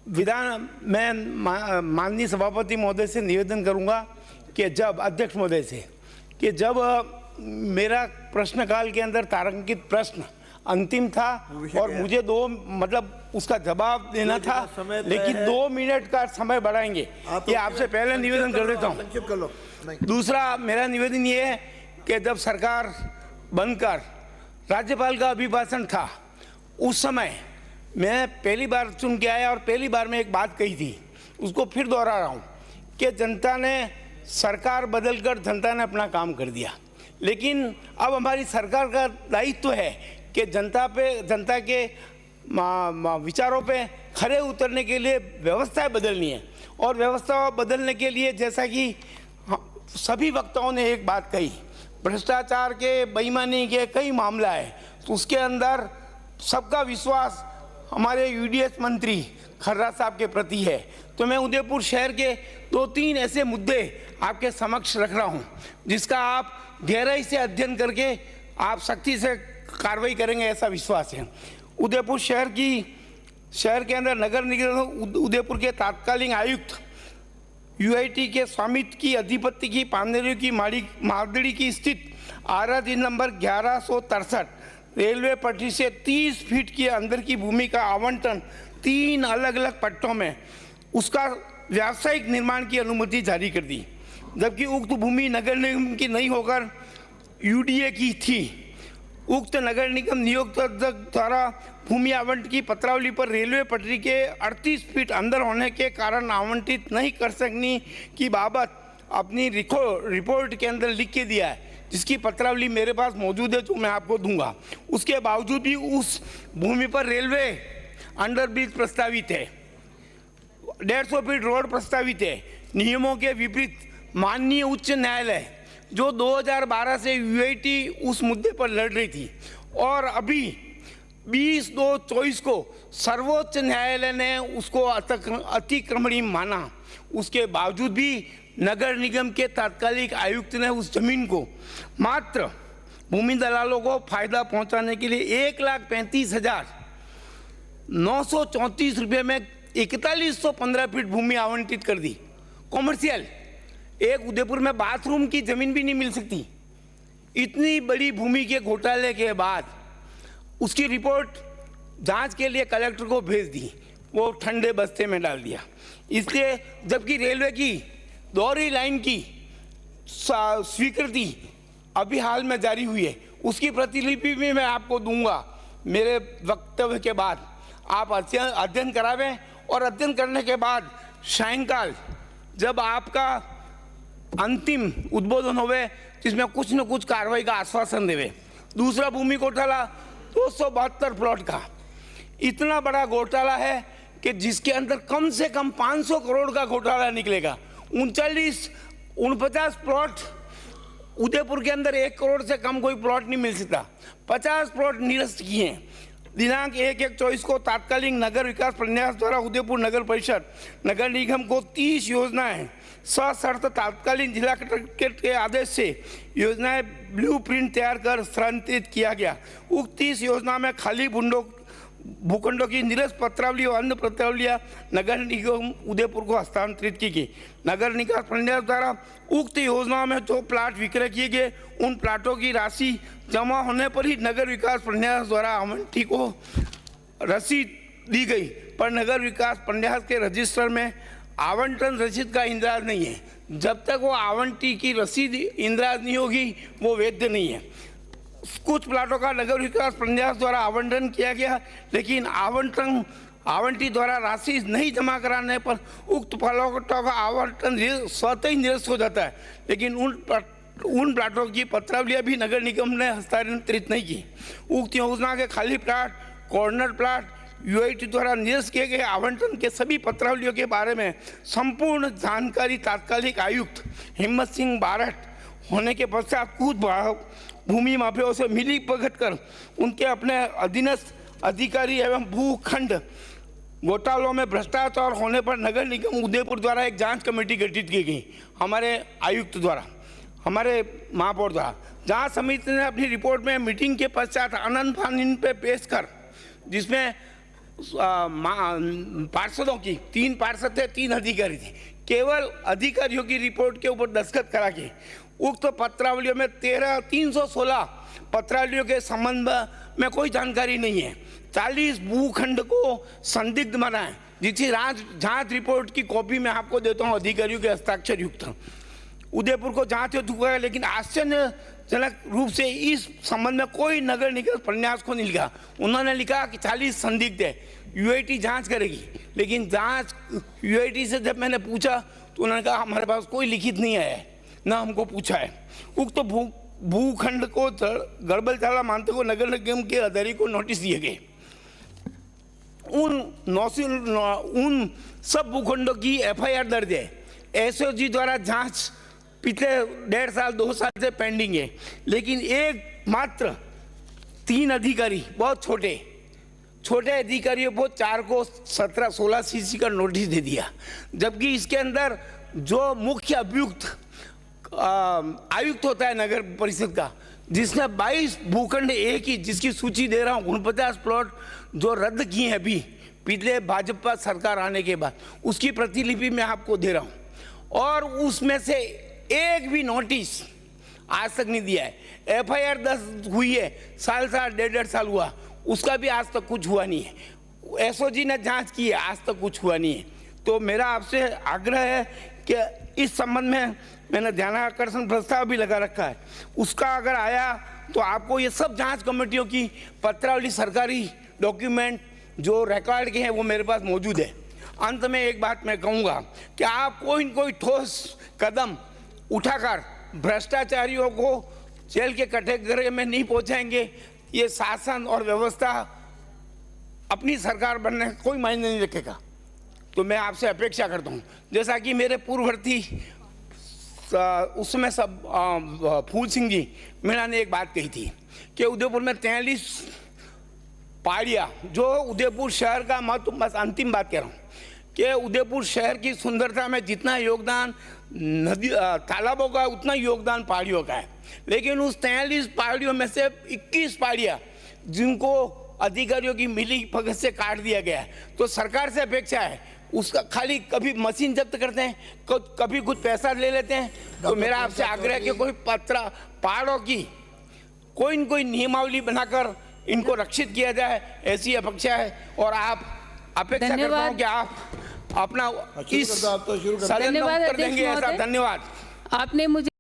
विधान मैं माननीय सभापति महोदय से निवेदन करूंगा कि जब अध्यक्ष महोदय से कि जब मेरा प्रश्नकाल के अंदर तारांकित प्रश्न अंतिम था और मुझे उसका जवाब देना था, लेकिन 2 मिनट का समय बढ़ाएंगे, ये आपसे पहले निवेदन कर देता हूँ। दूसरा मेरा निवेदन ये है कि जब सरकार बनकर राज्यपाल का अभिभाषण था, उस समय मैं पहली बार चुन के आया और पहली बार में एक बात कही थी, उसको फिर दोहरा रहा हूँ कि जनता ने सरकार बदलकर जनता ने अपना काम कर दिया, लेकिन अब हमारी सरकार का दायित्व है कि जनता के विचारों पे खरे उतरने के लिए व्यवस्थाएं बदलनी है। और व्यवस्था बदलने के लिए जैसा कि सभी वक्ताओं ने एक बात कही, भ्रष्टाचार के, बेईमानी के कई मामला है, तो उसके अंदर सबका विश्वास हमारे यूडीएच मंत्री खर्रा साहब के प्रति है। तो मैं उदयपुर शहर के 2-3 ऐसे मुद्दे आपके समक्ष रख रहा हूं, जिसका आप गहराई से अध्ययन करके आप सख्ती से कार्रवाई करेंगे, ऐसा विश्वास है। उदयपुर शहर के अंदर नगर निगम उदयपुर के तत्कालीन आयुक्त यूआईटी के स्वामित्व की अधिपत्य की पानेरियों की मारदड़ी की स्थित आरती नंबर 1163 रेलवे पटरी से 30 फीट के अंदर की भूमि का आवंटन 3 अलग अलग पट्टों में उसका व्यावसायिक निर्माण की अनुमति जारी कर दी, जबकि उक्त भूमि नगर निगम की नहीं होकर यूडीए की थी। उक्त नगर निगम नियुक्त द्वारा भूमि आवंटन की पत्रावली पर रेलवे पटरी के 38 फीट अंदर होने के कारण आवंटित नहीं कर सकने की बाबत अपनी रिपोर्ट के अंदर लिख के दिया है, जिसकी पत्रावली मेरे पास मौजूद है, जो मैं आपको दूंगा। उसके बावजूद भी उस भूमि पर रेलवे अंडरब्रिज प्रस्तावित है, 150 फीट रोड प्रस्तावित है। नियमों के विपरीत माननीय उच्च न्यायालय जो 2012 से यूआईटी उस मुद्दे पर लड़ रही थी और अभी 20/2/24 को सर्वोच्च न्यायालय ने उसको अतिक्रमणीय माना, उसके बावजूद भी नगर निगम के तात्कालिक आयुक्त ने उस जमीन को मात्र भूमि दलालों को फायदा पहुंचाने के लिए 1,35,934 रुपये में 4115 फीट भूमि आवंटित कर दी। कॉमर्शियल एक उदयपुर में बाथरूम की जमीन भी नहीं मिल सकती। इतनी बड़ी भूमि के घोटाले के बाद उसकी रिपोर्ट जांच के लिए कलेक्टर को भेज दी, वो ठंडे बस्ते में डाल दिया। इसलिए जबकि रेलवे की दोहरी लाइन की स्वीकृति अभी हाल में जारी हुई है, उसकी प्रतिलिपि भी मैं आपको दूंगा मेरे वक्तव्य के बाद। आप अध्ययन करावें और अध्ययन करने के बाद सायंकाल जब आपका अंतिम उद्बोधन होवे, जिसमें कुछ न कुछ कार्रवाई का आश्वासन देवे। दूसरा भूमि घोटाला 272 प्लॉट का इतना बड़ा घोटाला है कि जिसके अंदर कम से कम 500 करोड़ का घोटाला निकलेगा। 49 प्लॉट उदयपुर के अंदर 1 करोड़ से कम कोई प्लॉट नहीं मिल सकता। 50 प्लॉट निरस्त किए हैं। दिनांक 1/1/24 को तात्कालीन नगर विकास प्रन्यास द्वारा उदयपुर नगर परिषद नगर निगम को 30 योजनाएं सशर्त तात्कालीन जिला कलेक्टर के आदेश से योजनाएं ब्लूप्रिंट तैयार कर स्थानांतरित किया गया। उक्त 30 योजना में खाली भूखंडों की निरस्त पत्रावली और अन्य पत्रावलियां नगर निगम उदयपुर को हस्तांतरित की गई। नगर निकास प्रन्यास द्वारा उक्त योजनाओं में जो प्लाट विक्रय किए गए, उन प्लाटों की राशि जमा होने पर ही नगर विकास प्रन्यास द्वारा आवंटी को रसीद दी गई, पर नगर विकास प्रन्यास के रजिस्टर में आवंटन रसीद का इंद्राज नहीं है। जब तक वो आवंटी की रसीद इंद्राज नहीं होगी, वो वैध नहीं है। कुछ प्लाटों का नगर विकास प्रन्यास द्वारा आवंटन किया गया, लेकिन आवंटी द्वारा राशि नहीं जमा कराने पर उक्त प्लाटों का आवंटन स्वतः ही निरस्त हो जाता है, लेकिन उन प्लाटों की पत्रावलियां भी नगर निगम ने हस्तांतरित नहीं की। उक्त योजना के खाली प्लाट, कॉर्नर प्लाट यूआईटी द्वारा निरस्त किए गए आवंटन के सभी पत्रावलियों के बारे में संपूर्ण जानकारी तात्कालिक आयुक्त हिम्मत सिंह बारठ होने के पश्चात कुछ भूमि माफियाओं से मिली भगत कर उनके अपने अधीनस्थ अधिकारी एवं भूखंड घोटालों में भ्रष्टाचार होने पर नगर निगम उदयपुर द्वारा एक जांच कमेटी गठित की गई, हमारे आयुक्त द्वारा, हमारे महापौर द्वारा। जांच समिति ने अपनी रिपोर्ट में मीटिंग के पश्चात आनंद फानन पे पेश कर, जिसमें पार्षदों की, 3 पार्षद थे, 3 अधिकारी थे, केवल अधिकारियों की रिपोर्ट के ऊपर दस्तखत करा के उक्त पत्रावलियों में 316 पत्रावलियों के संबंध में कोई जानकारी नहीं है। 40 भूखंड को संदिग्ध माना है, जिसकी जांच रिपोर्ट की कॉपी मैं आपको देता हूं, अधिकारियों के हस्ताक्षर युक्त। उदयपुर को जांच हो चुका है, लेकिन आश्चर्यजनक रूप से इस संबंध में कोई नगर निगम प्रन्यास को नहीं लिखा। उन्होंने लिखा कि 40 संदिग्ध है, यूआईटी जांच करेगी, लेकिन जांच यूआईटी से जब मैंने पूछा तो उन्होंने कहा हमारे पास कोई लिखित नहीं आया है, ना हमको पूछा है। उक्त भूखंड को गड़बड़चाला मानते हुए नगर निगम के अधिकारी को नोटिस दिए गए। उन सब भूखंडों की एफआईआर दर्ज है। एसओजी द्वारा जांच पिछले 1.5 साल 2 साल से पेंडिंग है, लेकिन एक मात्र 3 अधिकारी, बहुत छोटे अधिकारियों को 4 को 17-16 सीसी का नोटिस दे दिया, जबकि इसके अंदर जो मुख्य अभियुक्त आयुक्त होता है नगर परिषद का, जिसने 22 भूखंड एक ही, जिसकी सूची दे रहा हूँ, 49 प्लॉट जो रद्द किए हैं अभी पिछले भाजपा सरकार आने के बाद, उसकी प्रतिलिपि मैं आपको दे रहा हूँ। और उसमें से एक भी नोटिस आज तक नहीं दिया है। एफआईआर 10 हुई है, साल 1.5 साल हुआ, उसका भी आज तक कुछ हुआ नहीं है। एसओजी ने जांच की है, आज तक कुछ हुआ नहीं है। तो मेरा आपसे आग्रह है कि इस संबंध में मैंने ध्यानाकर्षण प्रस्ताव भी लगा रखा है, उसका अगर आया तो आपको ये सब जांच कमेटियों की पत्रावली, सरकारी डॉक्यूमेंट जो रिकॉर्ड के हैं वो मेरे पास मौजूद है। अंत में एक बात मैं कहूँगा कि आप कोई ठोस कदम उठाकर भ्रष्टाचारियों को जेल के कटघरे में नहीं पहुँचाएंगे, ये शासन और व्यवस्था अपनी सरकार बनने का कोई मायने नहीं रखेगा। तो मैं आपसे अपेक्षा करता हूँ, जैसा कि मेरे पूर्ववर्ती उसमें सब फूल सिंह जी मीणा ने एक बात कही थी कि उदयपुर में 43 पहाड़ियाँ, जो उदयपुर शहर का महत्व, बस अंतिम बात कह रहा हूँ कि उदयपुर शहर की सुंदरता में जितना योगदान नदी तालाबों का, उतना योगदान पहाड़ियों का है। लेकिन उस 43 पहाड़ियों में से 21 पहाड़ियाँ जिनको अधिकारियों की मिली भगत से काट दिया गया है, तो सरकार से अपेक्षा है उसका खाली कभी मशीन जब्त करते हैं, कभी कुछ पैसा ले लेते हैं। तो मेरा आपसे आग्रह है कि कोई पहाड़ों की कोई न कोई नियमावली बनाकर इनको रक्षित किया जाए, ऐसी अपेक्षा है। और आप अपेक्षा करता हूँ कि आप अपना इस सदन में उत्तर देंगे, ऐसा। धन्यवाद। आपने मुझे